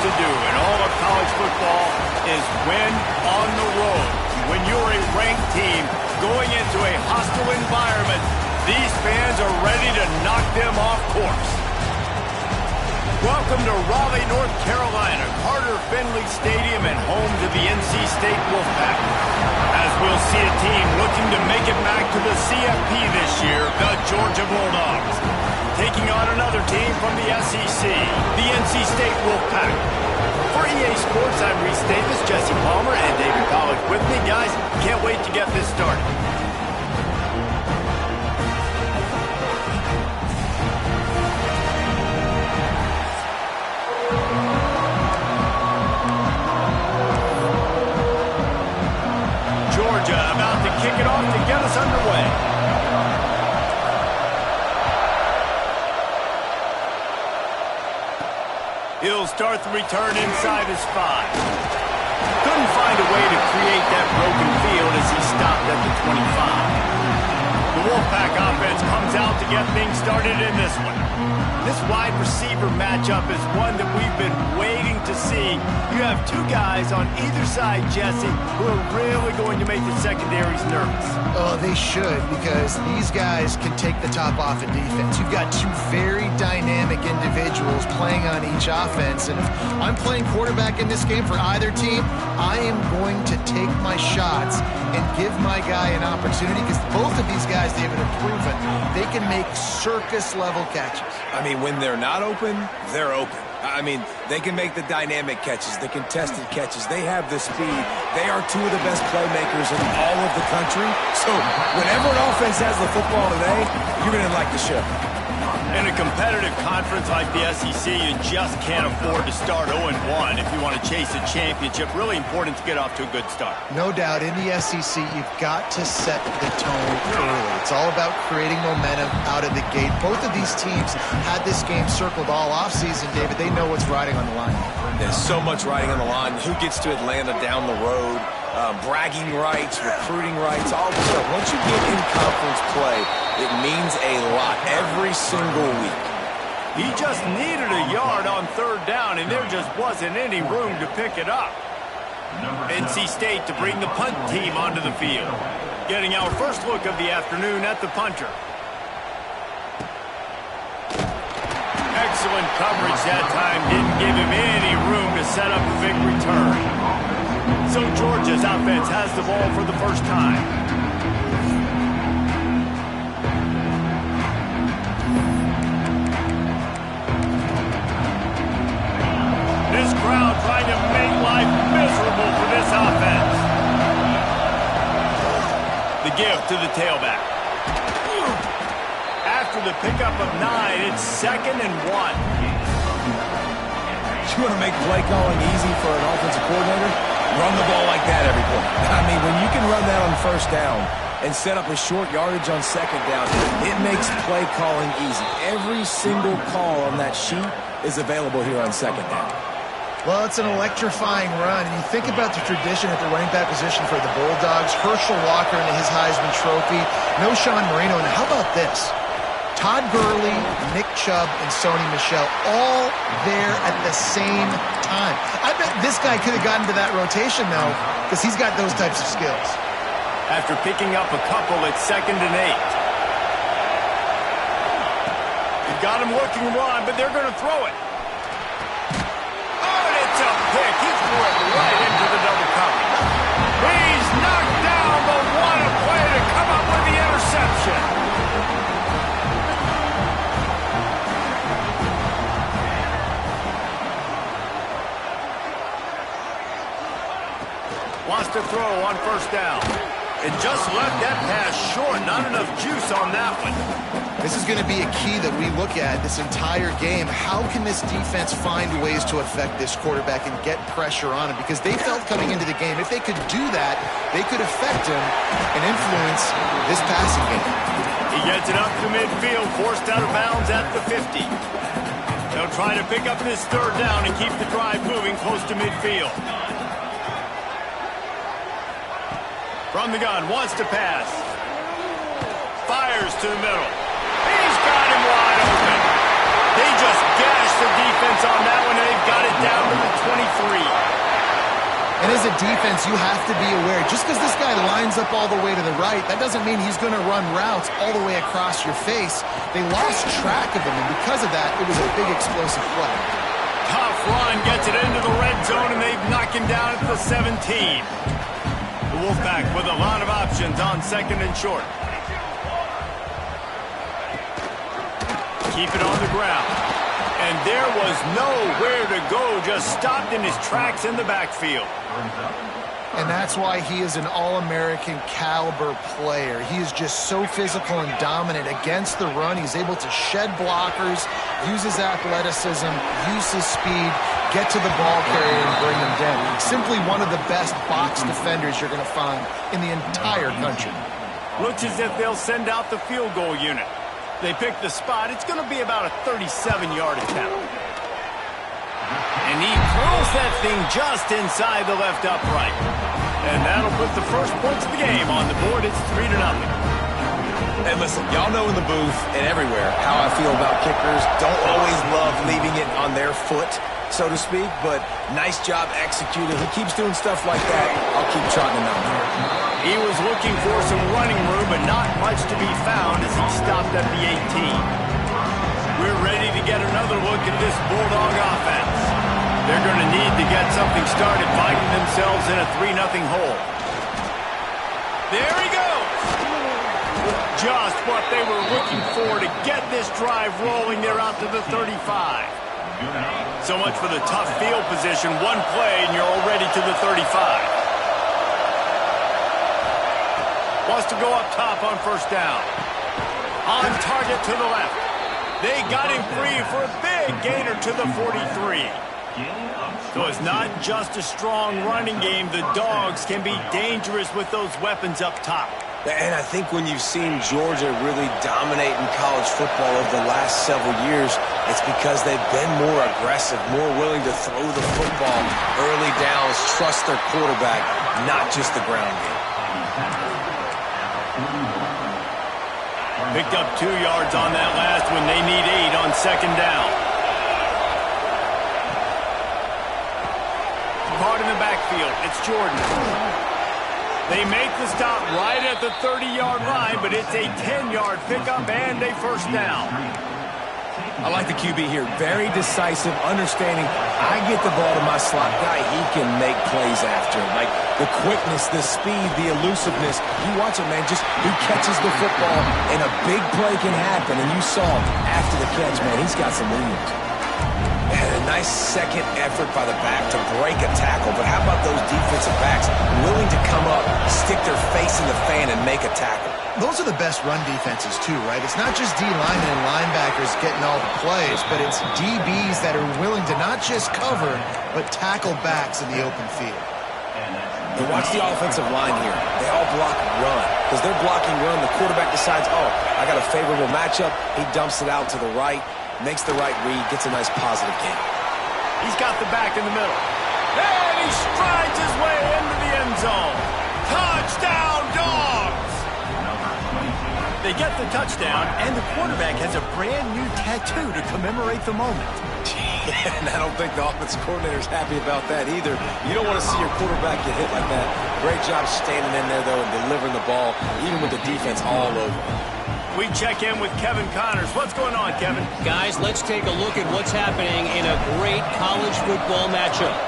to do in all of college football is win on the road. When you're a ranked team going into a hostile environment, these fans are ready to knock them off course. Welcome to Raleigh, North Carolina, Carter Finley Stadium, and home to the NC State Wolfpack. As we'll see a team looking to make it back to the CFP this year, the Georgia Bulldogs. Taking on another team from the SEC, the NC State Wolfpack. For EA Sports, I'm Reese Davis, Jesse Palmer, and David College with me. Guys, can't wait to get this started. Georgia about to kick it off to get us underway. He'll start the return inside his 5. Couldn't find a way to create that broken field as he stopped at the 25. The Wolfpack offense comes out to get things started in this one. This wide receiver matchup is one that we've been waiting to see. You have two guys on either side, Jesse, who are really going to make the secondaries nervous. Oh, they should, because these guys can take the top off in defense. You've got two very dynamic individuals playing on each offense, and if I'm playing quarterback in this game for either team, I am going to take my shots and give my guy an opportunity, because both of these guys, David, have proven they can make circus-level catches. I mean, when they're not open, they're open. I mean, they can make the dynamic catches, the contested catches. They have the speed. They are two of the best playmakers in all of the country. So whenever an offense has the football today, you're going to like the show. In a competitive conference like the SEC, you just can't afford to start 0-1 if you want to chase a championship. Really important to get off to a good start. No doubt, in the SEC, you've got to set the tone early. It's all about creating momentum out of the gate. Both of these teams had this game circled all offseason, David. They know what's riding on the line. There's so much riding on the line. Who gets to Atlanta down the road? Bragging rights, recruiting rights, all of a sudden. Once you get in conference play, it means a lot every single week. He just needed a yard on 3rd down, and there just wasn't any room to pick it up. NC State to bring the punt team onto the field. Getting our first look of the afternoon at the punter. Excellent coverage that time. Didn't give him any room to set up a big return. So Georgia's offense has the ball for the first time. This crowd trying to make life miserable for this offense. The give to the tailback. After the pickup of 9, it's 2nd and 1. You want to make play calling easy for an offensive coordinator? Run the ball like that every play. I mean, when you can run that on 1st down and set up a short yardage on 2nd down, it makes play calling easy. Every single call on that sheet is available here on 2nd down. Well, it's an electrifying run. And you think about the tradition at the running back position for the Bulldogs. Herschel Walker and his Heisman Trophy. No Sean Marino. And how about this? Todd Gurley, Nick Chubb, and Sony Michel all there at the same time. I bet this guy could have gotten to that rotation, though, because he's got those types of skills. After picking up a couple, it's 2nd and 8. You've got him looking run, but they're going to throw it. Oh, and it's a pick. He threw it right into the double cover. He's knocked down, but what a play to come up with the interception. Wants to throw on 1st down. And just left that pass short. Not enough juice on that one. This is going to be a key that we look at this entire game. How can this defense find ways to affect this quarterback and get pressure on him? Because they felt coming into the game, if they could do that, they could affect him and influence this passing game. He gets it up to midfield, forced out of bounds at the 50. They'll try to pick up this 3rd down and keep the drive moving close to midfield. From the gun, wants to pass. Fires to the middle. He's got him wide open. They just gashed the defense on that one, and they've got it down to the And as a defense, you have to be aware, just because this guy lines up all the way to the right, that doesn't mean he's going to run routes all the way across your face. They lost track of him, and because of that, it was a big explosive play. Tough run gets it into the red zone, and they've knocked him down at the 17. The Wolfpack with a lot of options on second and short. Keep it on the ground. And there was nowhere to go, just stopped in his tracks in the backfield. And that's why he is an All-American caliber player. He is just so physical and dominant against the run. He's able to shed blockers, use his athleticism, use his speed, get to the ball carrier and bring him down. Simply one of the best box defenders you're going to find in the entire country. Looks as if they'll send out the field goal unit. They pick the spot. It's going to be about a 37-yard attempt. And he throws that thing just inside the left upright. And that'll put the first points of the game on the board. It's 3-0. And listen, y'all know in the booth and everywhere how I feel about kickers. Don't always love leaving it on their foot, so to speak, but nice job executing. He keeps doing stuff like that. I'll keep trotting him out here. He was looking for some running room, but not much to be found as he stopped at the 18. We're ready to get another look at this Bulldog offense. They're going to need to get something started, finding themselves in a 3-0 hole. There he goes! Just what they were looking for to get this drive rolling. They're out to the 35. So much for the tough field position. One play, and you're already to the 35. Wants to go up top on first down. On target to the left. They got him free for a big gainer to the 43. So it's not just a strong running game. The Dogs can be dangerous with those weapons up top. And I think when you've seen Georgia really dominate in college football over the last several years, it's because they've been more aggressive, more willing to throw the football early downs, trust their quarterback, not just the ground game. Picked up 2 yards on that last one. They need 8 on second down. Caught in the backfield. It's Jordan. They make the stop right at the 30-yard line, but it's a 10-yard pickup and a first down. I like the QB here. Very decisive, understanding. I get the ball to my slot guy. He can make plays after it. Like the quickness, the speed, the elusiveness. You watch it, man. Just he catches the football, and a big play can happen. And you saw after the catch, man, he's got some wheels. And a nice second effort by the back to break a tackle. But how about those defensive backs willing to come up, stick their face in the fan, and make a tackle? Those are the best run defenses, too, right? It's not just D-linemen and linebackers getting all the plays, but it's DBs that are willing to not just cover, but tackle backs in the open field. And watch the offensive line here. They all block run. Because they're blocking run, the quarterback decides, oh, I got a favorable matchup. He dumps it out to the right, makes the right read, gets a nice positive gain. He's got the back in the middle. And he strides his way into the end zone. Touchdown, Dogs! They get the touchdown, and the quarterback has a brand-new tattoo to commemorate the moment. And I don't think the offensive coordinator's happy about that either. You don't want to see your quarterback get hit like that. Great job standing in there, though, and delivering the ball, even with the defense all over. We check in with Kevin Connors. What's going on, Kevin? Guys, let's take a look at what's happening in a great college football matchup.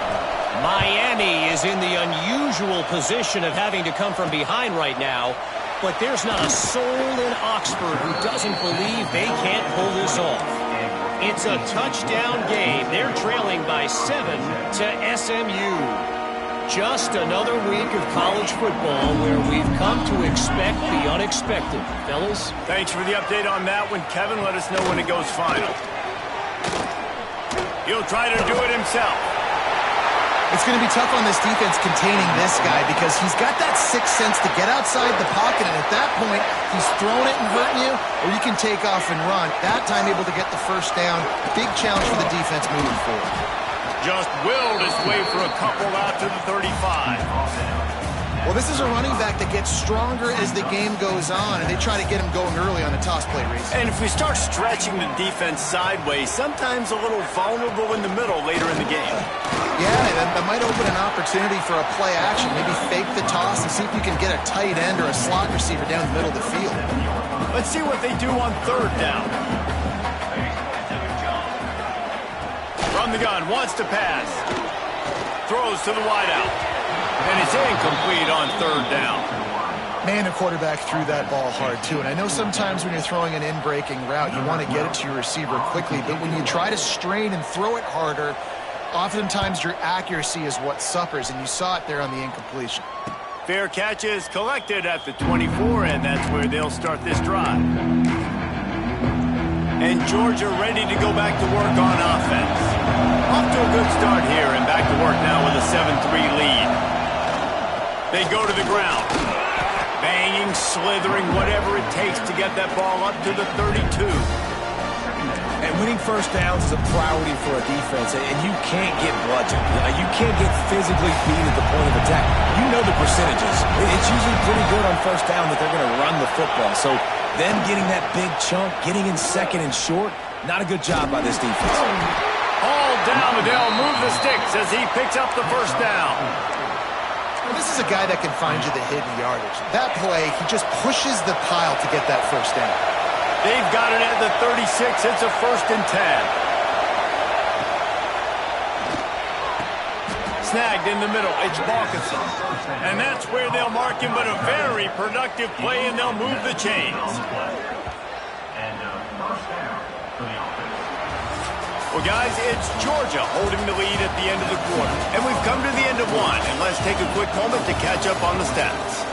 Miami is in the unusual position of having to come from behind right now, but there's not a soul in Oxford who doesn't believe they can't pull this off. It's a touchdown game. They're trailing by 7 to SMU. Just another week of college football where we've come to expect the unexpected. Fellas? Thanks for the update on that one, Kevin. Let us know when it goes final. He'll try to do it himself. It's going to be tough on this defense containing this guy because he's got that sixth sense to get outside the pocket, and at that point, he's throwing it and hurting you, or you can take off and run. That time able to get the first down. Big challenge for the defense moving forward. Just willed his way for a couple out to the 35. Well, this is a running back that gets stronger as the game goes on, and they try to get him going early on the toss play, Reese. And if we start stretching the defense sideways, sometimes a little vulnerable in the middle later in the game. Yeah, that might open an opportunity for a play action. Maybe fake the toss and see if you can get a tight end or a slot receiver down the middle of the field. Let's see what they do on third down. From the gun, wants to pass. Throws to the wideout. And it's incomplete on third down. Man, the quarterback threw that ball hard, too. And I know sometimes when you're throwing an in-breaking route, you want to get it to your receiver quickly. But when you try to strain and throw it harder, oftentimes your accuracy is what suffers. And you saw it there on the incompletion. Fair catch is collected at the 24, and that's where they'll start this drive. And Georgia ready to go back to work on offense. Off to a good start here, and back to work now with a 7-3 lead. They go to the ground. Banging, slithering, whatever it takes to get that ball up to the 32. And winning first downs is a priority for a defense, and you can't get bludgeoned. You can't get physically beat at the point of attack. You know the percentages. It's usually pretty good on first down that they're going to run the football. So them getting that big chunk, getting in second and short, not a good job by this defense. All down, they'll move the sticks as he picks up the first down. Well, this is a guy that can find you the hidden yardage. That play, he just pushes the pile to get that first down. They've got it at the 36. It's a 1st and 10. Snagged in the middle. It's Balkinson. And that's where they'll mark him, but a very productive play, and they'll move the chains. Well, guys, it's Georgia holding the lead at the end of the quarter. And we've come to the end of one, and let's take a quick moment to catch up on the stats.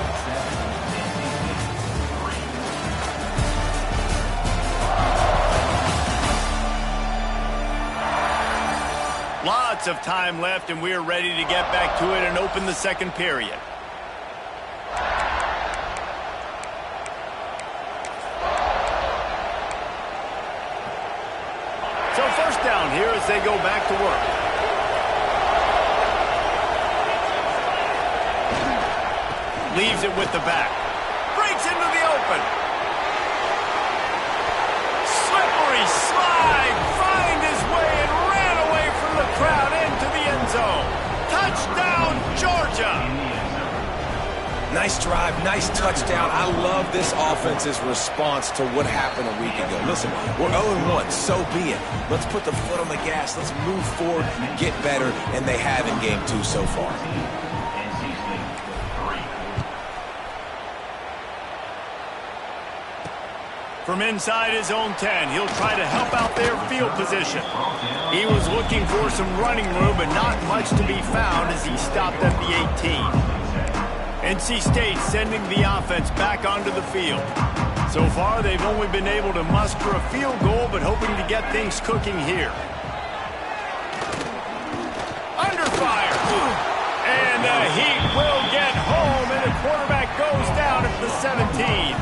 Lots of time left, and we're ready to get back to it and open the second period. So first down here as they go back to work. Leaves it with the back. Breaks into the open. Slippery slide. Find his way and ran away from the crowd into the end zone. Touchdown, Georgia. Nice drive, nice touchdown. I love this offense's response to what happened a week ago. Listen, we're 0-1, so be it. Let's put the foot on the gas. Let's move forward, get better, and they have in game 2 so far. From inside his own 10, he'll try to help out their field position. He was looking for some running room, but not much to be found as he stopped at the 18. NC State sending the offense back onto the field. So far, they've only been able to muster a field goal, but hoping to get things cooking here. Under fire. And the Heat will get home, and the quarterback goes down at the 17.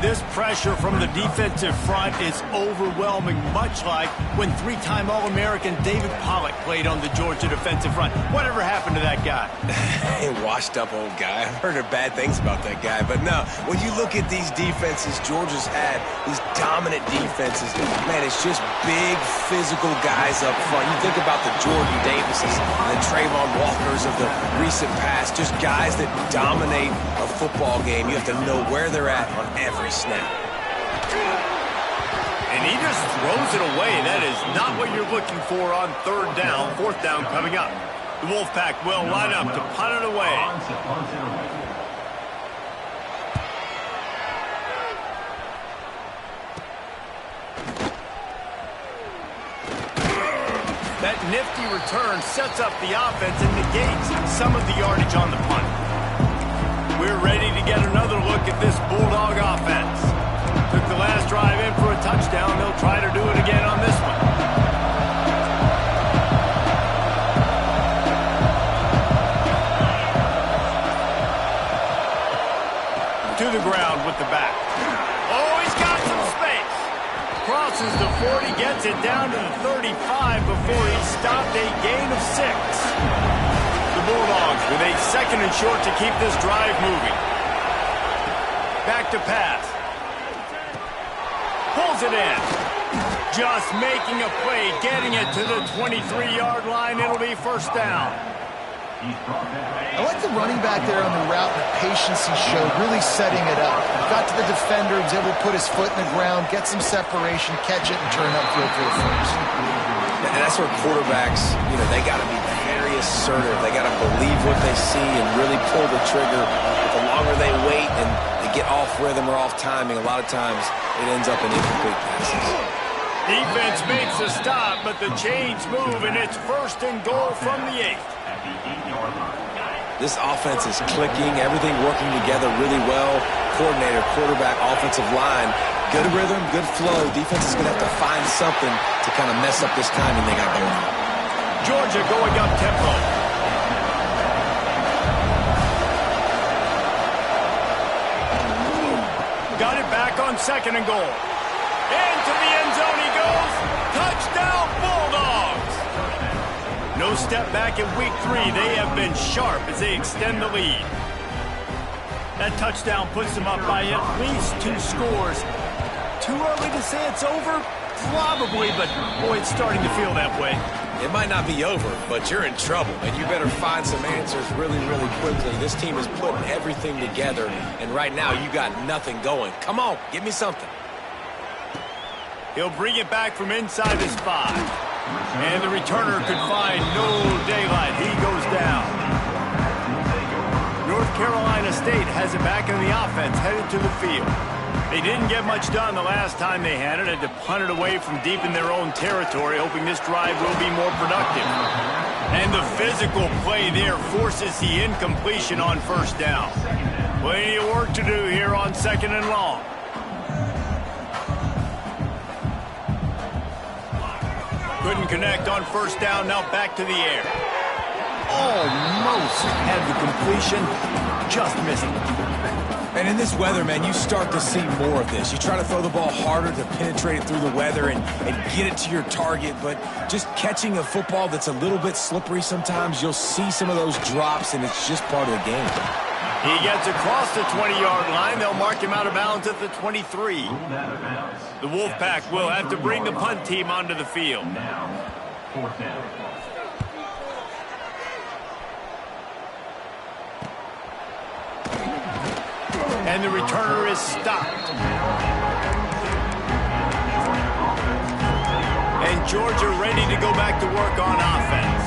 This pressure from the defensive front is overwhelming, much like when 3-time All-American David Pollock played on the Georgia defensive front. Whatever happened to that guy? A washed-up old guy. I've heard bad things about that guy. But no, when you look at these defenses Georgia's had, these dominant defenses, man, it's just big, physical guys up front. You think about the Jordan Davises and the Trayvon Walkers of the recent past, just guys that dominate a football game. You have to know where they're at on every snap. And he just throws it away. That is not what you're looking for on third down. Fourth down coming up. The Wolfpack will line up to punt it away. That nifty return sets up the offense and negates some of the yardage on the punt. We're ready to get another look at this Bulldog offense. Took the last drive in for a touchdown. They'll try to do it again on this one. To the ground with the back. Oh, he's got some space. Crosses the 40, gets it down to the 35 before he stopped a gain of 6. The Bulldogs with a 2nd and short to keep this drive moving. Back to pass. Pulls it in. Just making a play, getting it to the 23-yard line. It'll be first down. I like the running back there on the route, the patience he showed, really setting it up. Got to the defender, was able to put his foot in the ground, get some separation, catch it, and turn upfield for a first. And that's where quarterbacks, they got to be very assertive. They got to believe what they see and really pull the trigger. But the longer they wait and they get off rhythm or off timing, a lot of times it ends up in incomplete passes. Defense makes a stop, but the chains move, and it's first and goal from the 8. This offense is clicking, everything working together really well. Coordinator, quarterback, offensive line, good rhythm, good flow. Defense is going to have to find something to kind of mess up this timing they got going on. Georgia going up tempo. Got it back on second and goal. Into the end zone he goes. Touchdown, Bulldogs. No step back in week 3. They have been sharp as they extend the lead. That touchdown puts them up by at least 2 scores. Too early to say it's over? Probably, but boy, it's starting to feel that way. It might not be over, but you're in trouble, and you better find some answers really, really quickly. This team is putting everything together, and right now you got nothing going. Come on, give me something. He'll bring it back from inside his 5. And the returner could find no daylight. He goes down. North Carolina State has it back in the offense, headed to the field. They didn't get much done the last time they had it. Had to punt it away from deep in their own territory, hoping this drive will be more productive. And the physical play there forces the incompletion on first down. Plenty of work to do here on second and long. Couldn't connect on first down, now back to the air. Almost had the completion, just missing. And in this weather, man, you start to see more of this. You try to throw the ball harder to penetrate it through the weather and get it to your target, but just catching a football that's a little bit slippery sometimes, you'll see some of those drops, and it's just part of the game. He gets across the 20-yard line. They'll mark him out of bounds at the 23. The Wolfpack will have to bring the punt team onto the field. Fourth down. And the returner is stopped. And Georgia ready to go back to work on offense.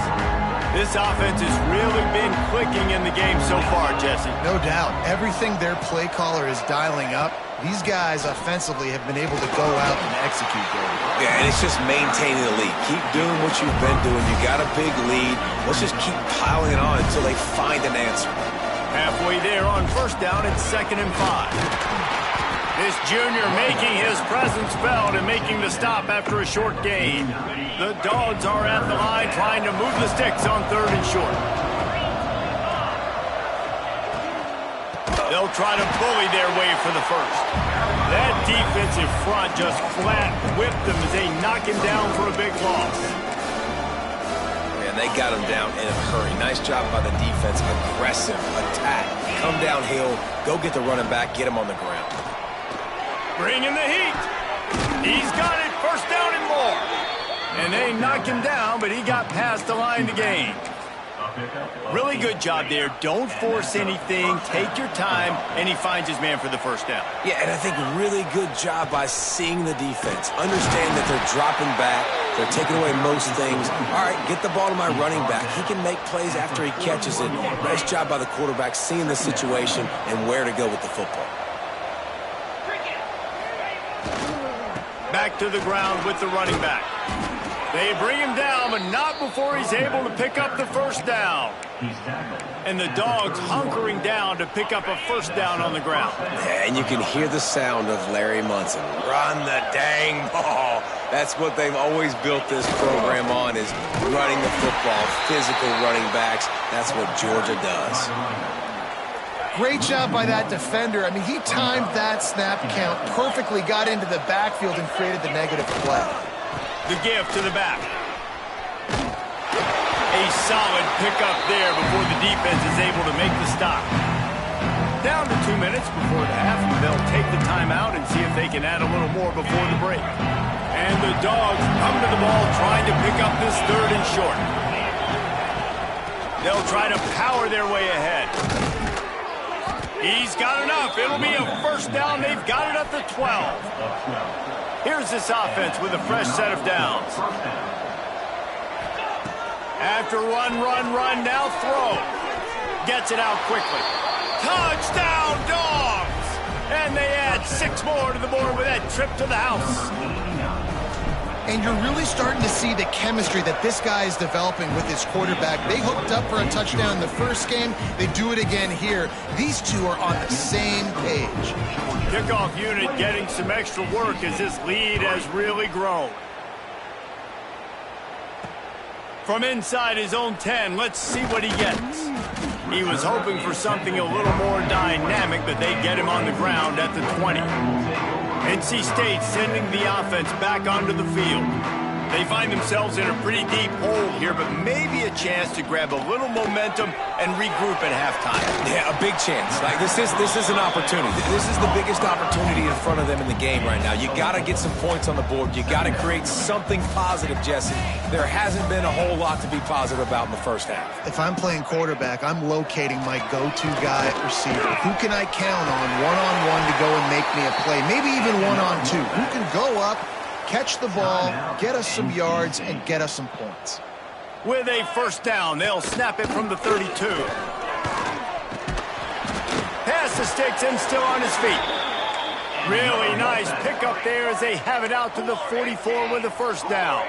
This offense has really been clicking in the game so far, Jesse. No doubt. Everything their play caller is dialing up, these guys offensively have been able to go out and execute there. Yeah, and it's just maintaining the lead. Keep doing what you've been doing. You got a big lead. Let's just keep piling it on until they find an answer. Halfway there on first down, it's 2nd and 5. This junior making his presence felt and making the stop after a short gain. The Dogs are at the line trying to move the sticks on 3rd and short. They'll try to bully their way for the first. That defensive front just flat whipped them as they knock him down for a big loss. And they got him down in a hurry. Nice job by the defense. Aggressive attack. Come downhill. Go get the running back. Get him on the ground. Bring in the heat. He's got it. First down and more. And they knocked him down, but he got past the line to gain. Really good job there. Don't force anything. Take your time. And he finds his man for the first down. Yeah, and I think really good job by seeing the defense. Understand that they're dropping back. They're taking away most things. All right, get the ball to my running back. He can make plays after he catches it. Nice job by the quarterback seeing the situation and where to go with the football. Back to the ground with the running back. They bring him down, but not before he's able to pick up the first down. And the Dogs hunkering down to pick up a first down on the ground. Yeah, and you can hear the sound of Larry Munson. Run the dang ball. That's what they've always built this program on, is running the football, physical running backs. That's what Georgia does. Great job by that defender. I mean, he timed that snap count perfectly, got into the backfield and created the negative play. The give to the back. A solid pickup there before the defense is able to make the stop. Down to 2 minutes before the half. They'll take the timeout and see if they can add a little more before the break. And the Dogs come to the ball trying to pick up this 3rd and short. They'll try to power their way ahead. He's got enough. It'll be a first down. They've got it at the 12. Here's this offense with a fresh set of downs. After run, now throw. Gets it out quickly. Touchdown, Dogs! And they add 6 more to the board with that trip to the house. And you're really starting to see the chemistry that this guy is developing with his quarterback. They hooked up for a touchdown in the first game. They do it again here. These two are on the same page. Kickoff unit getting some extra work as this lead has really grown. From inside his own 10, let's see what he gets. He was hoping for something a little more dynamic, but they get him on the ground at the 20. NC State sending the offense back onto the field. They find themselves in a pretty deep hole here, but maybe a chance to grab a little momentum and regroup at halftime. Yeah, a big chance. Like this is an opportunity. This is the biggest opportunity in front of them in the game right now. You got to get some points on the board. You got to create something positive, Jesse. There hasn't been a whole lot to be positive about in the first half. If I'm playing quarterback, I'm locating my go-to guy at receiver. Who can I count on one-on-one to go and make me a play? Maybe even one-on-two. Who can go up, catch the ball, get us some yards, and get us some points. With a first down, they'll snap it from the 32. Pass the sticks and still on his feet. Really nice pickup there as they have it out to the 44 with a first down.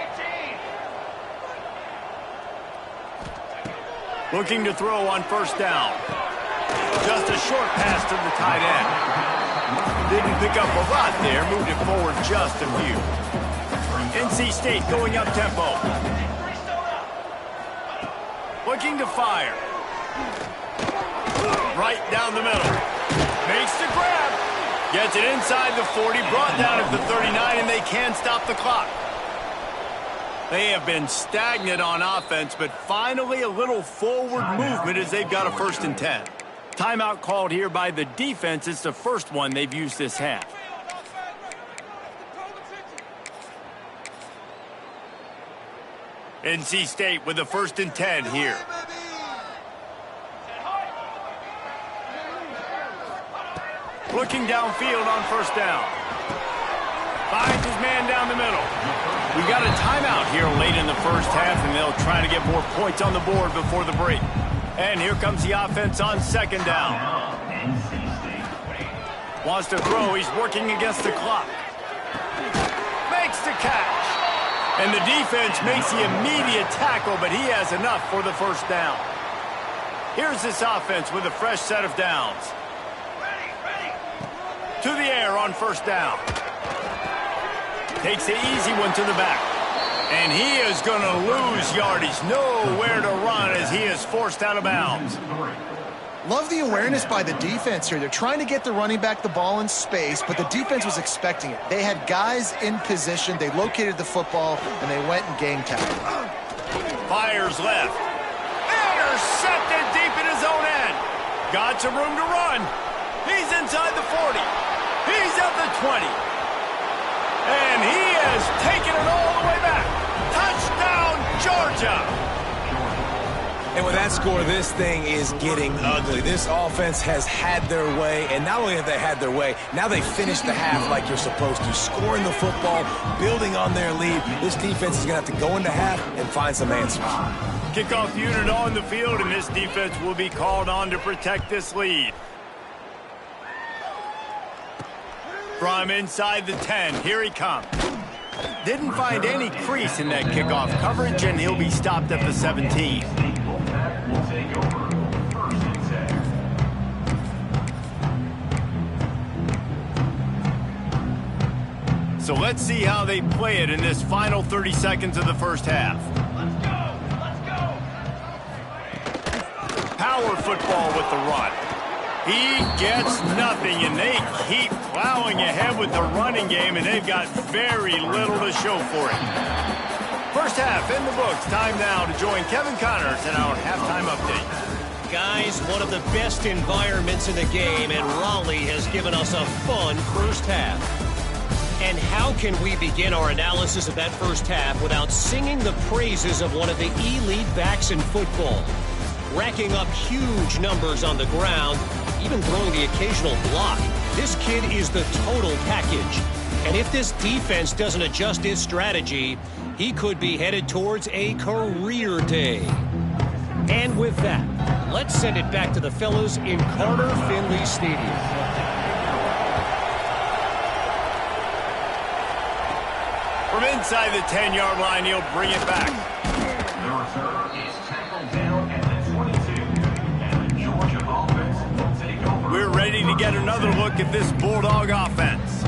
Looking to throw on first down. Just a short pass to the tight end. Didn't pick up a lot there, moved it forward just a few. NC State going up tempo. Looking to fire. Right down the middle. Makes the grab. Gets it inside the 40, brought down at the 39, and they can't stop the clock. They have been stagnant on offense, but finally a little forward movement as they've got a 1st and 10. Timeout called here by the defense. It's the first one they've used this half. NC State with a 1st and 10 here. Looking downfield on first down. Finds his man down the middle. We got a timeout here late in the first half, and they'll try to get more points on the board before the break. And here comes the offense on 2nd down. Wants to throw. He's working against the clock. Makes the catch. And the defense makes the immediate tackle, but he has enough for the first down. Here's this offense with a fresh set of downs. To the air on first down. Takes the easy one to the back. And he is going to lose yardage. Nowhere to run as he is forced out of bounds. Love the awareness by the defense here. They're trying to get the running back the ball in space, but the defense was expecting it. They had guys in position. They located the football, and they went and gang tackled. Fires left. Intercepted deep in his own end. Got some room to run. He's inside the 40. He's at the 20. And he has taken it all the way back. Touchdown, Georgia. And with that score, this thing is getting ugly. This offense has had their way, and not only have they had their way, now they finished the half like you're supposed to, scoring the football, building on their lead. This defense is going to have to go into half and find some answers. Kickoff unit on the field, and this defense will be called on to protect this lead. From inside the 10, here he comes. Didn't find any crease in that kickoff coverage, and he'll be stopped at the 17. So let's see how they play it in this final 30 seconds of the first half. Power football with the run. He gets nothing, and they keep plowing ahead with the running game, and they've got very little to show for it. First half in the books. Time now to join Kevin Connors in our halftime update. Guys, one of the best environments in the game, and Raleigh has given us a fun first half. And how can we begin our analysis of that first half without singing the praises of one of the elite backs in football? Racking up huge numbers on the ground, even throwing the occasional block. This kid is the total package. And if this defense doesn't adjust its strategy, he could be headed towards a career day. And with that, let's send it back to the fellas in Carter Finley Stadium. From inside the 10-yard line, he'll bring it back. The return is tackled down at the 22, and the Georgia offense will take over. We're ready to get another look at this Bulldog offense.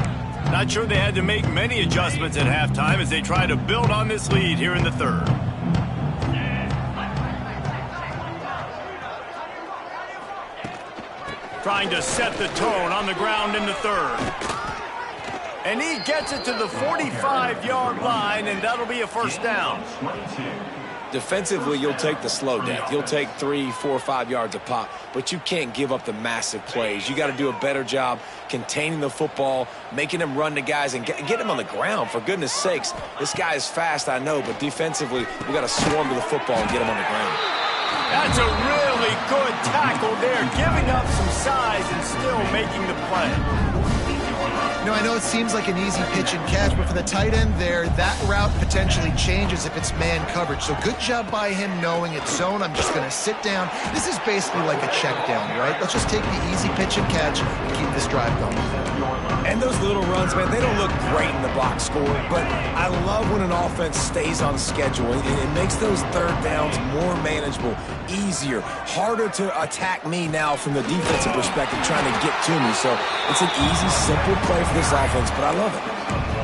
Not sure they had to make many adjustments at halftime as they try to build on this lead here in the third. Trying to set the tone on the ground in the third. And he gets it to the 45-yard line, and that'll be a first down. Defensively, you'll take the slow death. You'll take 3, 4, 5 yards a pop, but you can't give up the massive plays. You got to do a better job containing the football, making them run to guys, and get them on the ground. For goodness sakes, this guy is fast, I know, but defensively, we got to swarm to the football and get him on the ground. That's a really good tackle there, giving up some size and still making the play. You know, I know it seems like an easy pitch and catch, but for the tight end there, that route potentially changes if it's man coverage. So good job by him knowing it's zone. I'm just going to sit down. This is basically like a check down, right? Let's just take the easy pitch and catch and keep this drive going. And those little runs, man, they don't look great in the box score, but I love when an offense stays on schedule. It makes those third downs more manageable, easier, harder to attack me now from the defensive perspective, trying to get to me. So it's an easy, simple play for this offense, but I love it.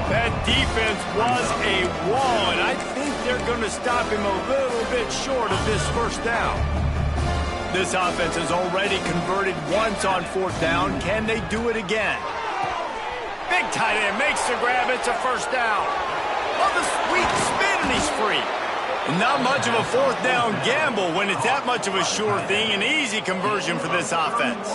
That defense was a wall, and I think they're going to stop him a little bit short of this first down. This offense has already converted once on fourth down. Can they do it again? Big tight end makes the grab. It's a first down. Oh, the sweet spin, and he's free. Not much of a fourth down gamble when it's that much of a sure thing. An easy conversion for this offense.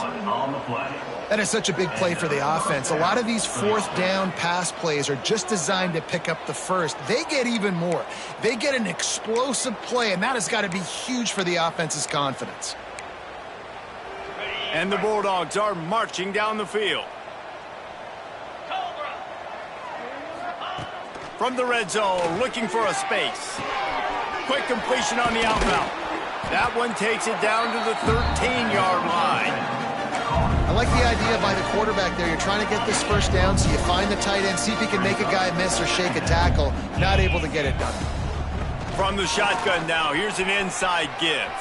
That is such a big play for the offense. A lot of these fourth down pass plays are just designed to pick up the first. They get even more. They get an explosive play, and that has got to be huge for the offense's confidence. And the Bulldogs are marching down the field. From the red zone, looking for a space. Quick completion on the outbound. That one takes it down to the 13-yard line. I like the idea by the quarterback there. You're trying to get this first down, so you find the tight end, see if he can make a guy miss or shake a tackle. Not able to get it done. From the shotgun now, here's an inside give.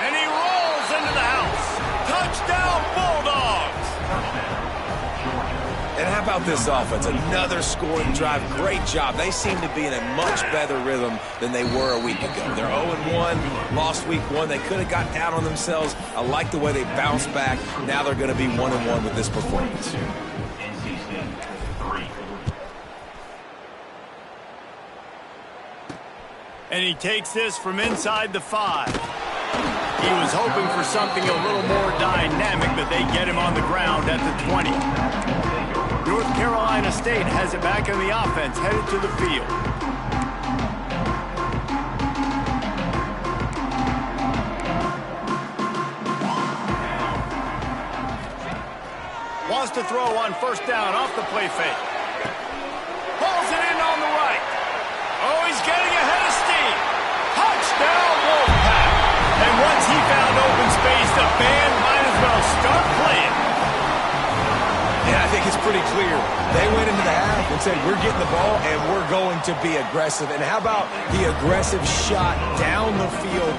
And he rolls into the house. Touchdown, Bulldogs! And how about this offense? Another scoring drive. Great job. They seem to be in a much better rhythm than they were a week ago. They're 0-1, lost week 1. They could have got down on themselves. I like the way they bounced back. Now they're going to be 1-1 with this performance. And he takes this from inside the 5. He was hoping for something a little more dynamic, but they get him on the ground at the 20. North Carolina State has it back in the offense, headed to the field. Wants to throw on first down off the play fake. Pulls it in on the right. Oh, he's getting ahead of steam. Touchdown, Wolfpack. And once he found open space, the band might as well start playing. Yeah, I think it's pretty clear. They went into the half and said, we're getting the ball and we're going to be aggressive. And how about the aggressive shot down the field?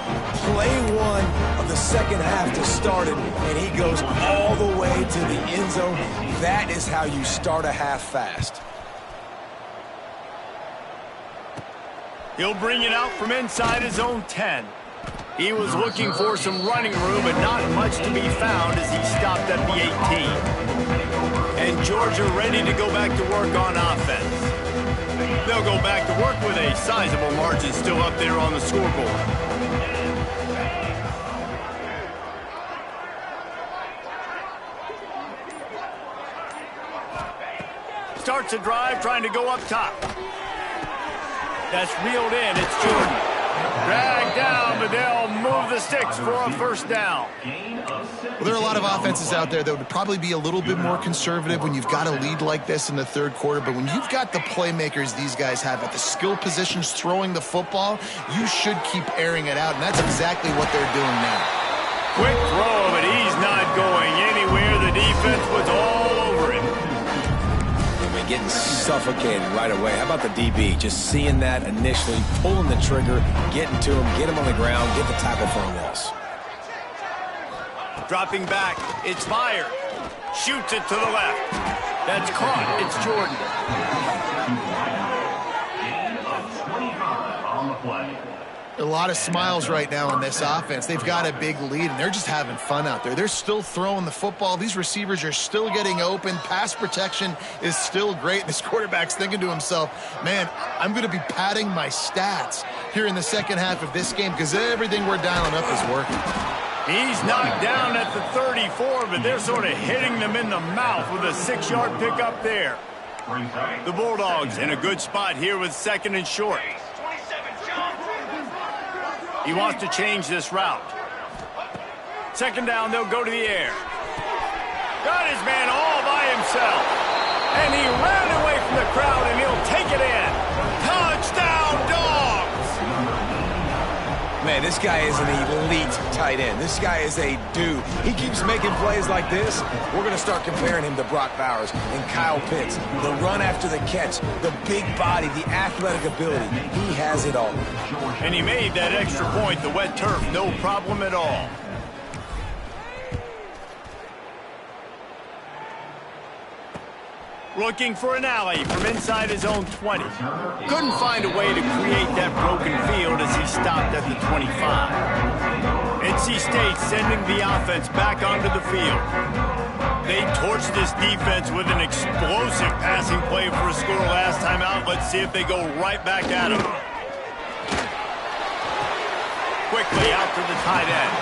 Play one of the second half to start it, and he goes all the way to the end zone. That is how you start a half fast. He'll bring it out from inside his own 10. He was looking for some running room, but not much to be found as he stopped at the 18. And Georgia ready to go back to work on offense. They'll go back to work with a sizable margin still up there on the scoreboard. Starts a drive trying to go up top. That's reeled in. It's Jordan. Dragged down, but they'll move the sticks for a first down. Well, there are a lot of offenses out there that would probably be a little bit more conservative when you've got a lead like this in the third quarter. But when you've got the playmakers these guys have at the skill positions throwing the football, you should keep airing it out. And that's exactly what they're doing now. Quick throw, but he's not going anywhere. The defense was all over him. Getting suffocated right away. How about the DB? Just seeing that initially, pulling the trigger, getting to him, get him on the ground, get the tackle for a loss. Dropping back, it's fired. Shoots it to the left. That's caught. It's Jordan. Gain of 25 on the play. A lot of smiles right now on this offense. They've got a big lead, and they're just having fun out there. They're still throwing the football. These receivers are still getting open. Pass protection is still great. And this quarterback's thinking to himself, man, I'm going to be padding my stats here in the second half of this game because everything we're dialing up is working. He's knocked down at the 34, but they're sort of hitting them in the mouth with a 6-yard pickup there. The Bulldogs in a good spot here with second and short. He wants to change this route. Second down, they'll go to the air. Got his man all by himself. And he ran away from the crowd, and he'll take it in. Touchdown, Dogs! Man, this guy is an elite tight end. This guy is a dude. He keeps making plays like this. We're going to start comparing him to Brock Bowers and Kyle Pitts. The run after the catch, the big body, the athletic ability. He has it all. And he made that extra point, the wet turf, no problem at all. Looking for an alley from inside his own 20. Couldn't find a way to create that broken field as he stopped at the 25. NC State sending the offense back onto the field. They torched this defense with an explosive passing play for a score last time out. Let's see if they go right back at him. Quickly out to the tight end.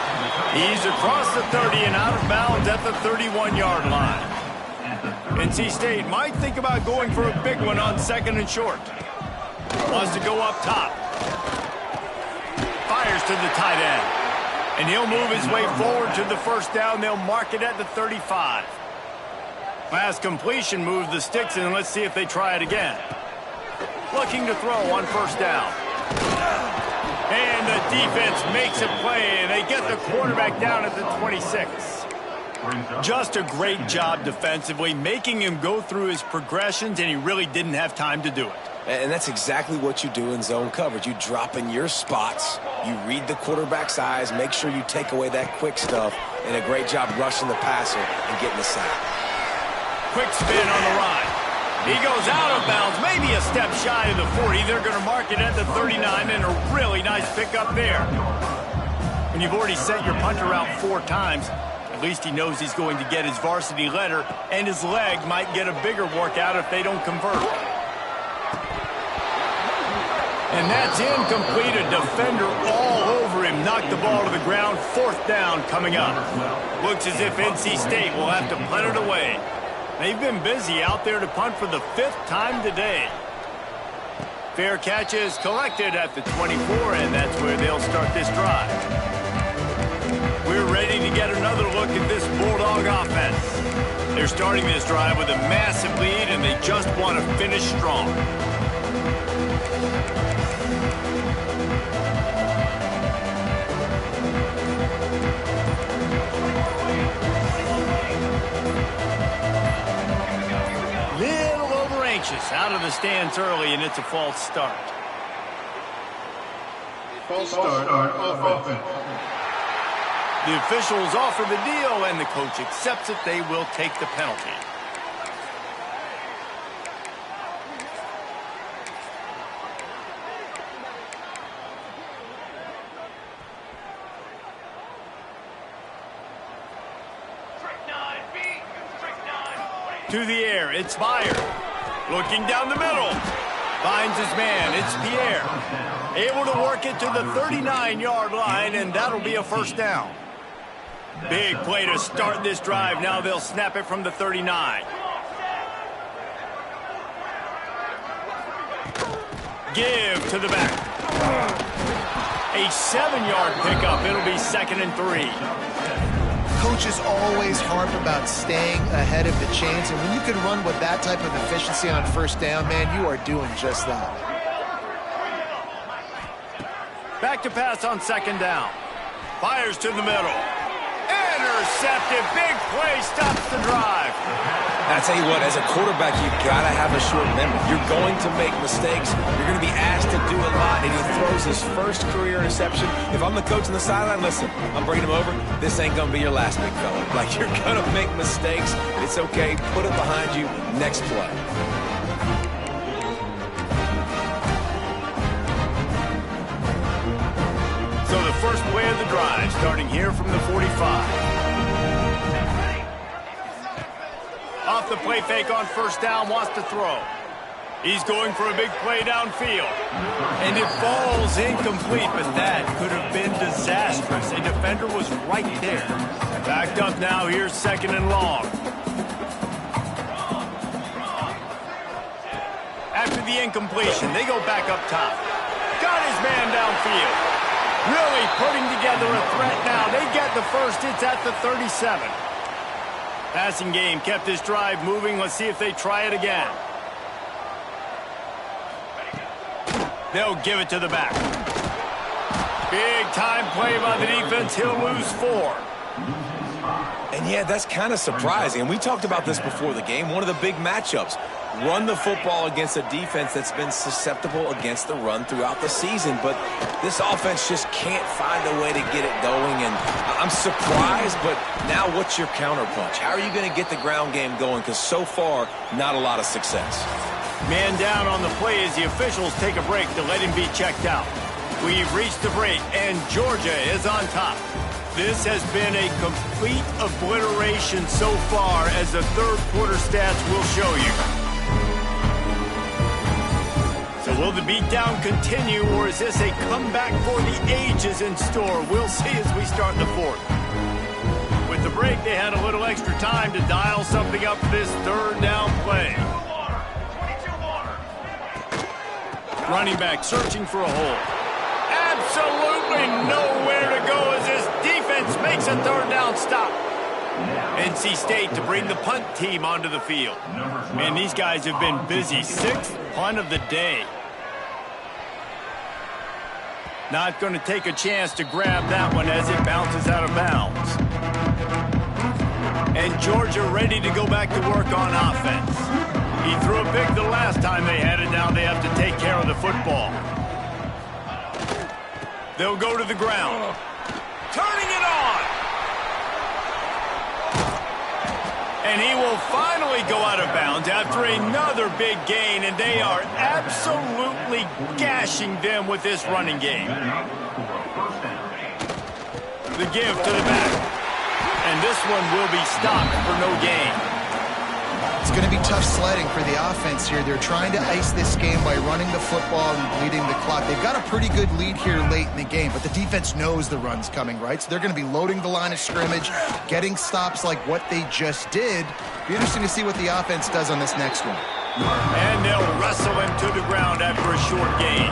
He's across the 30 and out of bounds at the 31-yard line. NC State might think about going for a big one on second and short. Wants to go up top. Fires to the tight end. And he'll move his way forward to the first down. They'll mark it at the 35. Pass completion moves the sticks in. Let's see if they try it again. Looking to throw on first down. And the defense makes a play, and they get the quarterback down at the 26. Just a great job defensively, making him go through his progressions, and he really didn't have time to do it. And that's exactly what you do in zone coverage. You drop in your spots, you read the quarterback's eyes, make sure you take away that quick stuff, and a great job rushing the passer and getting the sack. Quick spin on the ride. He goes out of bounds, maybe a step shy of the 40. They're going to mark it at the 39, and a really nice pickup there. When you've already sent your punter out 4 times, at least he knows he's going to get his varsity letter, and his leg might get a bigger workout if they don't convert. And that's incomplete. A defender all over him. Knocked the ball to the ground. 4th down coming up. Looks as if NC State will have to punt it away. They've been busy out there to punt for the 5th time today. Fair catch is collected at the 24, and that's where they'll start this drive. We're ready to get another look at this Bulldog offense. They're starting this drive with a massive lead, and they just want to finish strong. Little over anxious, out of the stands early, and it's a false start. False start of offense. The officials offer the deal, and the coach accepts it. They will take the penalty. To the air, it's fired. Looking down the middle. Finds his man, it's Pierre. Able to work it to the 39-yard line, and that'll be a first down. Big play to start this drive. Now they'll snap it from the 39. Give to the back. A 7-yard pickup. It'll be 2nd and 3. Coaches always harp about staying ahead of the chains, and when you can run with that type of efficiency on first down, man, you are doing just that. Back to pass on 2nd down. Fires to the middle. Intercepted. Big play. Stops the drive. I tell you what, as a quarterback, you've got to have a short memory. You're going to make mistakes. You're going to be asked to do a lot, and he throws his first career interception. If I'm the coach on the sideline, listen, I'm bringing him over. This ain't going to be your last, big fella. Like, you're going to make mistakes. It's okay. Put it behind you. Next play. So the first play of the drive, starting here from the 45. Off the play fake on first down, wants to throw. He's going for a big play downfield. And it falls incomplete, but that could have been disastrous. A defender was right there. Backed up now, here's 2nd and long. After the incompletion, they go back up top. Got his man downfield. Really putting together a threat now. They get the first. It's at the 37. Passing game kept this drive moving. Let's see if they try it again. They'll give it to the back. Big time play by the defense. He'll lose 4. And yeah, that's kind of surprising. And we talked about this before the game. One of the big matchups. Run the football against a defense that's been susceptible against the run throughout the season. But this offense just can't find a way to get it going. And I'm surprised, but now what's your counterpunch? How are you going to get the ground game going? Because so far, not a lot of success. Man down on the play as the officials take a break to let him be checked out. We've reached the break, and Georgia is on top. This has been a complete obliteration so far, as the third quarter stats will show you. So will the beatdown continue, or is this a comeback for the ages in store? We'll see as we start the fourth. With the break, they had a little extra time to dial something up for this third down play. Running back searching for a hole. Absolutely nowhere to go as this defense makes a third down stop. NC State to bring the punt team onto the field. Man, these guys have been busy. 6th punt of the day. Not going to take a chance to grab that one as it bounces out of bounds. And Georgia ready to go back to work on offense. He threw a pick the last time they had it. Now they have to take care of the football. They'll go to the ground. Turning it on. And he will finally go out of bounds after another big gain, and they are absolutely gashing them with this running game. The give to the back. And this one will be stopped for no gain. It's going to be tough sledding for the offense here. They're trying to ice this game by running the football and bleeding the clock. They've got a pretty good lead here late in the game, but the defense knows the run's coming, right? So they're going to be loading the line of scrimmage, getting stops like what they just did. Be interesting to see what the offense does on this next one. And they'll wrestle him to the ground after a short gain.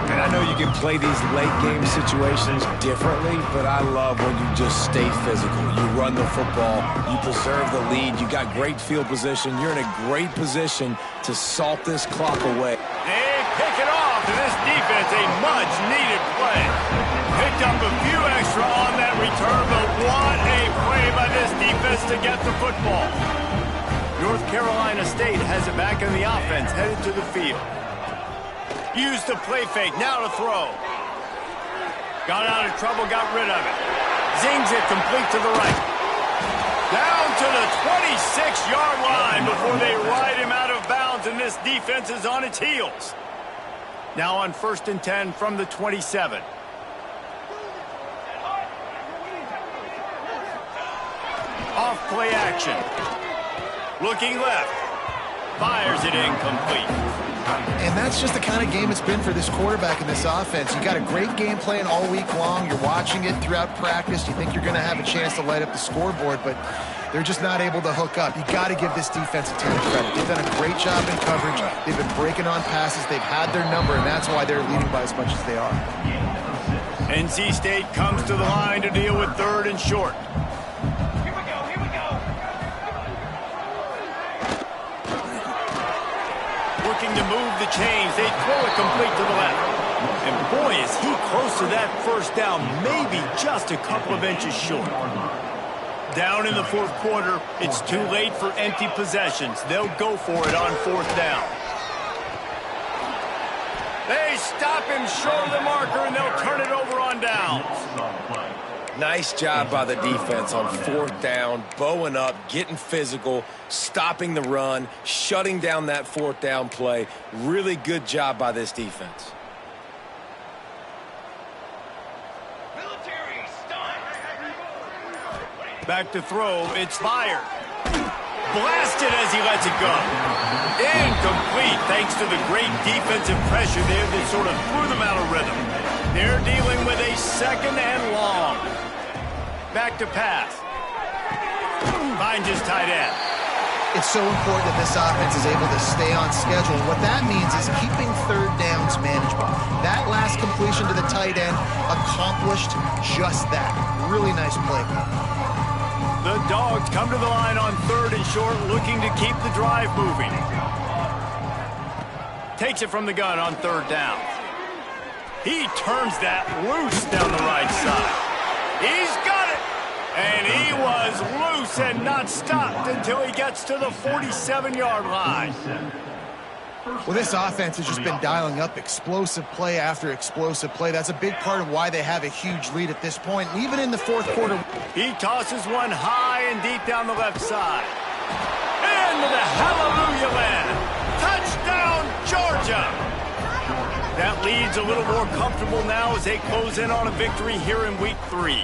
And I know you can play these late game situations differently, but I love when you just stay physical. You run the football, you preserve the lead, you got great field position, you're in a great position to salt this clock away. They pick it off, and this defense, a much-needed play. Picked up a few extra on that return, but what a play by this defense to get the football. North Carolina State has it back in the offense, headed to the field. Used the play fake, now to throw. Got out of trouble, got rid of it. Zings it complete to the right. Down to the 26-yard line before they ride him out of bounds, and this defense is on its heels. Now on 1st and 10 from the 27. Off play action. Looking left. Fires it incomplete. And that's just the kind of game it's been for this quarterback in this offense. You got a great game plan all week long. You're watching it throughout practice. You think you're going to have a chance to light up the scoreboard, but They're just not able to hook up. You got to give this defense a ton of credit. They've done a great job in coverage. They've been breaking on passes. They've had their number, and that's why they're leading by as much as they are. NC State comes to the line to deal with 3rd and short. Here we go, here we go. Looking to move the chains. They throw it complete to the left. And boy, is he close to that first down, maybe just a couple of inches short. Down in the 4th quarter, it's too late for empty possessions. They'll go for it on 4th down. They stop him short of the marker, and they'll turn it over on downs. Nice job by the defense on 4th down, bowing up, getting physical, stopping the run, shutting down that 4th down play. Really good job by this defense. Back to throw, it's fired. Blasted as he lets it go. Incomplete thanks to the great defensive pressure there that sort of threw them out of rhythm. They're dealing with a 2nd and long. Back to pass. Finds his tight end. It's so important that this offense is able to stay on schedule. What that means is keeping 3rd downs manageable. That last completion to the tight end accomplished just that. Really nice play. The Dogs come to the line on 3rd and short, looking to keep the drive moving. Takes it from the gun on 3rd down. He turns that loose down the right side. He's got it! And he was loose and not stopped until he gets to the 47-yard line. Well, this offense has just been dialing up explosive play after explosive play. That's a big part of why they have a huge lead at this point. And even in the 4th quarter, he tosses one high and deep down the left side. Into the hallelujah land. Touchdown, Georgia. That lead's a little more comfortable now as they close in on a victory here in week 3.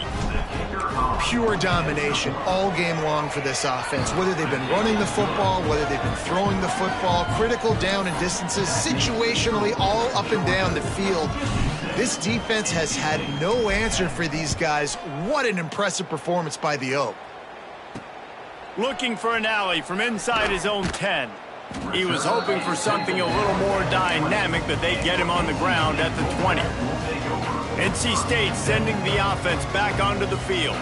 Pure domination all game long for this offense. Whether they've been running the football, whether they've been throwing the football, critical down and distances, situationally all up and down the field. This defense has had no answer for these guys. What an impressive performance by the Oak. Looking for an alley from inside his own 10. He was hoping for something a little more dynamic, but they get him on the ground at the 20. NC State sending the offense back onto the field.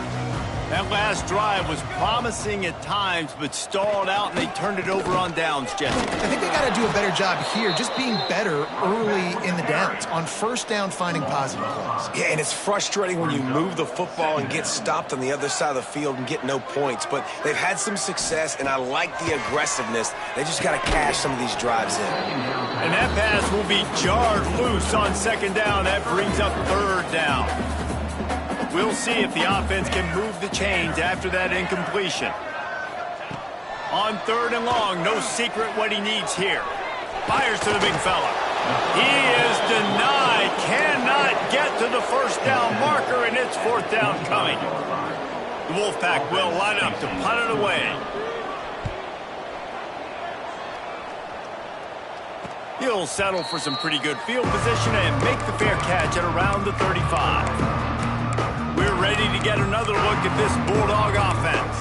That last drive was promising at times, but stalled out, and they turned it over on downs, Jesse. I think they got to do a better job here, just being better early in the downs. On 1st down, finding positive plays. Yeah, and it's frustrating when you move the football and get stopped on the other side of the field and get no points. But they've had some success, and I like the aggressiveness. They just got to cash some of these drives in. And that pass will be jarred loose on 2nd down. That brings up 3rd down. We'll see if the offense can move the chains after that incompletion. On 3rd and long, no secret what he needs here. Fires to the big fella. He is denied. Cannot get to the 1st down marker, and it's 4th down coming. The Wolfpack will line up to punt it away. He'll settle for some pretty good field position and make the fair catch at around the 35. We're ready to get another look at this Bulldog offense.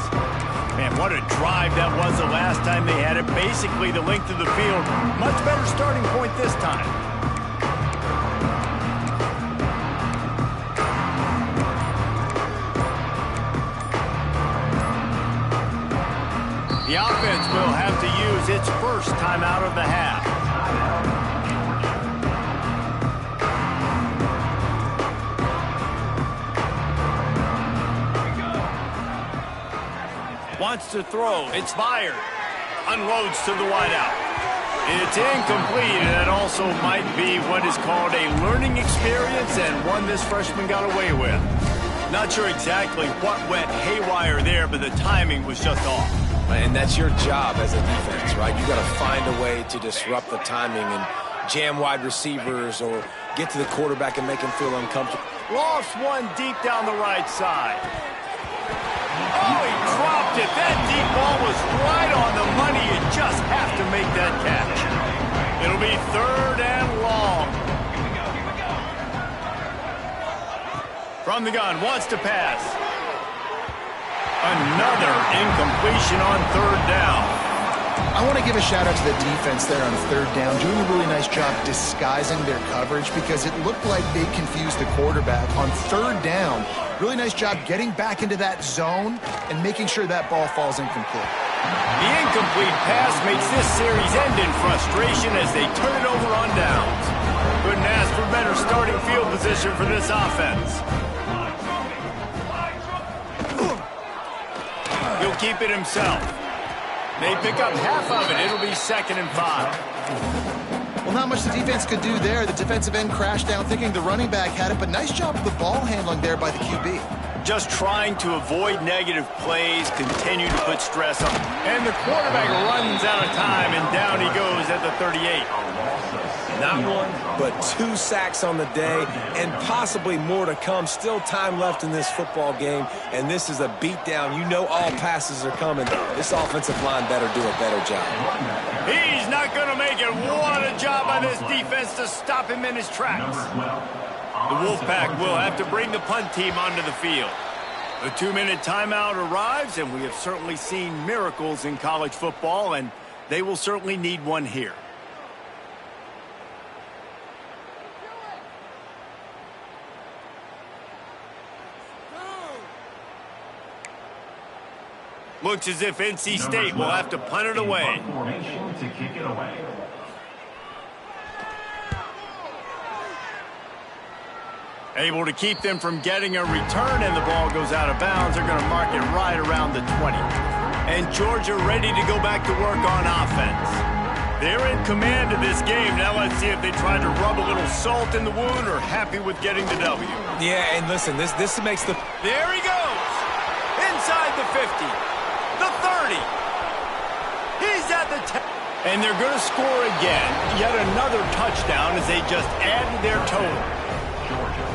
Man, what a drive that was the last time they had it. Basically the length of the field. Much better starting point this time. The offense will have to use its first timeout of the half. Wants to throw. It's fired. Unloads to the wideout. It's incomplete, and that also might be what is called a learning experience and one this freshman got away with. Not sure exactly what went haywire there, but the timing was just off. And that's your job as a defense, right? You got to find a way to disrupt the timing and jam wide receivers or get to the quarterback and make him feel uncomfortable. Lost one deep down the right side. Oh, he dropped it. That deep ball was right on the money. You just have to make that catch. It'll be 3rd and long. From the gun, wants to pass. Another incomplete formation on 3rd down. I want to give a shout-out to the defense there on 3rd down, doing a really nice job disguising their coverage because it looked like they confused the quarterback on 3rd down. Really nice job getting back into that zone and making sure that ball falls incomplete. The incomplete pass makes this series end in frustration as they turn it over on downs. Couldn't ask for better starting field position for this offense. He'll keep it himself. They pick up half of it. It'll be 2nd and 5. Well, not much the defense could do there. The defensive end crashed down thinking the running back had it, but nice job of the ball handling there by the QB. Just trying to avoid negative plays, continue to put stress on. And the quarterback runs out of time, and down he goes at the 38. Not one, but 2 sacks on the day, and possibly more to come. Still time left in this football game, and this is a beatdown. You know all passes are coming. This offensive line better do a better job. He's not going to make it. What a job by this defense to stop him in his tracks. The Wolfpack will have to bring the punt team onto the field. The 2-minute timeout arrives, and we have certainly seen miracles in college football, and they will certainly need one here. Looks as if NC State will have to punt it away. Formation to kick it away. Able to keep them from getting a return, and the ball goes out of bounds. They're going to mark it right around the 20. And Georgia ready to go back to work on offense. They're in command of this game. Now let's see if they try to rub a little salt in the wound or happy with getting the W. Yeah, and listen, this makes the... There he goes. Inside the 50. The 30. He's at the 10. And they're going to score again. Yet another touchdown as they just add to their total.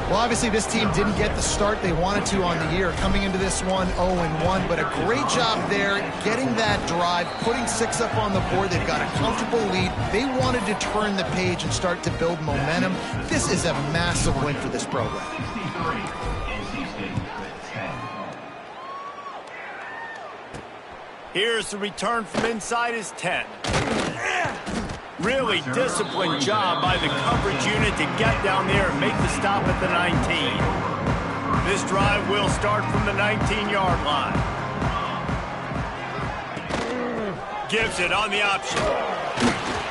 Well, obviously this team didn't get the start they wanted to on the year, coming into this one 0-1, but a great job there getting that drive, putting 6 up on the board. They've got a comfortable lead. They wanted to turn the page and start to build momentum. This is a massive win for this program. Here's the return from inside his 10. Really disciplined job by the coverage unit to get down there and make the stop at the 19. This drive will start from the 19-yard line. Gives it on the option.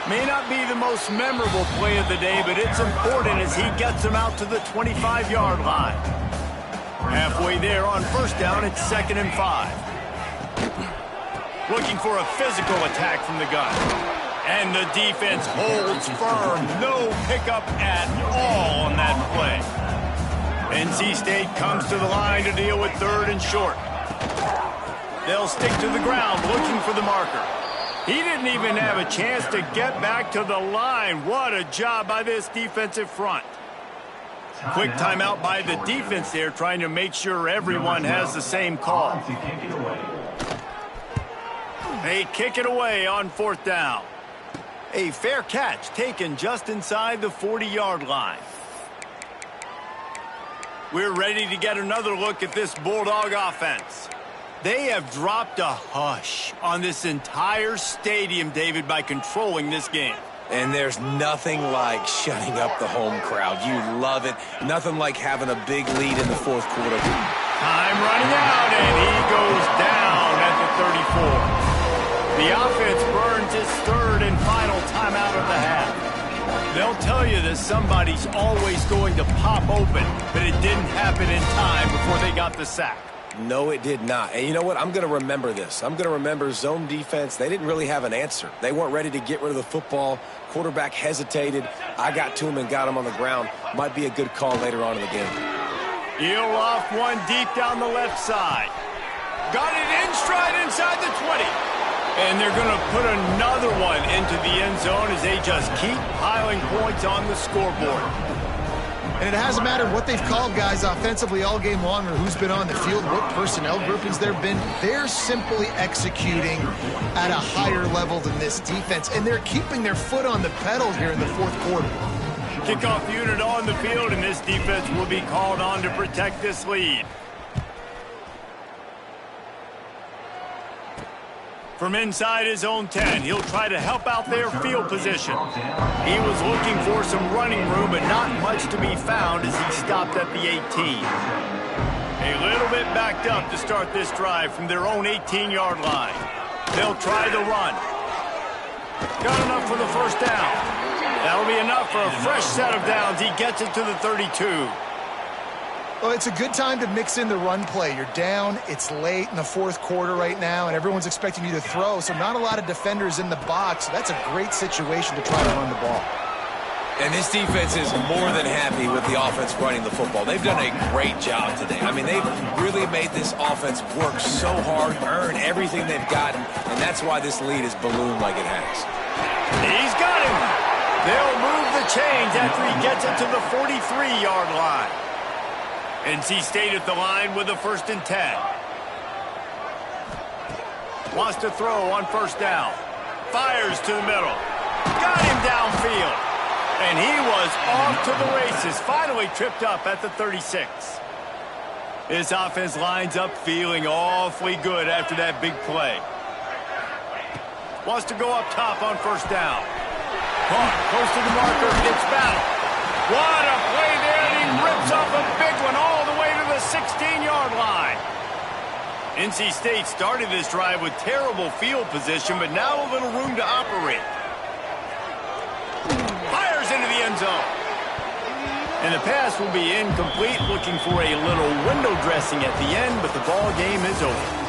May not be the most memorable play of the day, but it's important as he gets them out to the 25-yard line. Halfway there on 1st down, it's 2nd and 5. Looking for a physical attack from the gun. And the defense holds firm. No pickup at all on that play. NC State comes to the line to deal with 3rd and short. They'll stick to the ground looking for the marker. He didn't even have a chance to get back to the line. What a job by this defensive front. Quick timeout by the defense there, trying to make sure everyone has the same call. They kick it away on 4th down. A fair catch taken just inside the 40-yard line. We're ready to get another look at this Bulldog offense. They have dropped a hush on this entire stadium, David, by controlling this game. And there's nothing like shutting up the home crowd. You love it. Nothing like having a big lead in the 4th quarter. Time running out, and he goes down at the 34. The offense burns its 3rd and final timeout of the half. They'll tell you that somebody's always going to pop open, but it didn't happen in time before they got the sack. No, it did not. And you know what? I'm going to remember this. I'm going to remember zone defense. They didn't really have an answer. They weren't ready to get rid of the football. Quarterback hesitated. I got to him and got him on the ground. Might be a good call later on in the game. He'll off one deep down the left side. Got it in stride inside the 20. And they're going to put another one into the end zone as they just keep piling points on the scoreboard. And it hasn't mattered what they've called, guys, offensively all game long, or who's been on the field, what personnel groupings there have been. They're simply executing at a higher level than this defense, and they're keeping their foot on the pedal here in the 4th quarter. Kickoff unit on the field, and this defense will be called on to protect this lead. From inside his own 10, he'll try to help out their field position. He was looking for some running room, but not much to be found as he stopped at the 18. A little bit backed up to start this drive from their own 18-yard line. They'll try the run. Got enough for the first down. That'll be enough for a fresh set of downs. He gets it to the 32. Well, it's a good time to mix in the run play. You're down, it's late in the fourth quarter right now, and everyone's expecting you to throw, so not a lot of defenders in the box. So that's a great situation to try to run the ball. And this defense is more than happy with the offense running the football. They've done a great job today. I mean, they've really made this offense work so hard, earn everything they've gotten, and that's why this lead has ballooned like it has. He's got him. They'll move the chains after he gets it to the 43-yard line. NC State at the line with a 1st and 10. Wants to throw on first down. Fires to the middle. Got him downfield. And he was off to the races. Finally tripped up at the 36. This offense lines up feeling awfully good after that big play. Wants to go up top on first down. Caught close to the marker. It's battle. What a play there. And he rips off a big one all the way to the 16-yard line. NC State started this drive with terrible field position, but now a little room to operate. Fires into the end zone. And the pass will be incomplete, looking for a little window dressing at the end, but the ball game is over.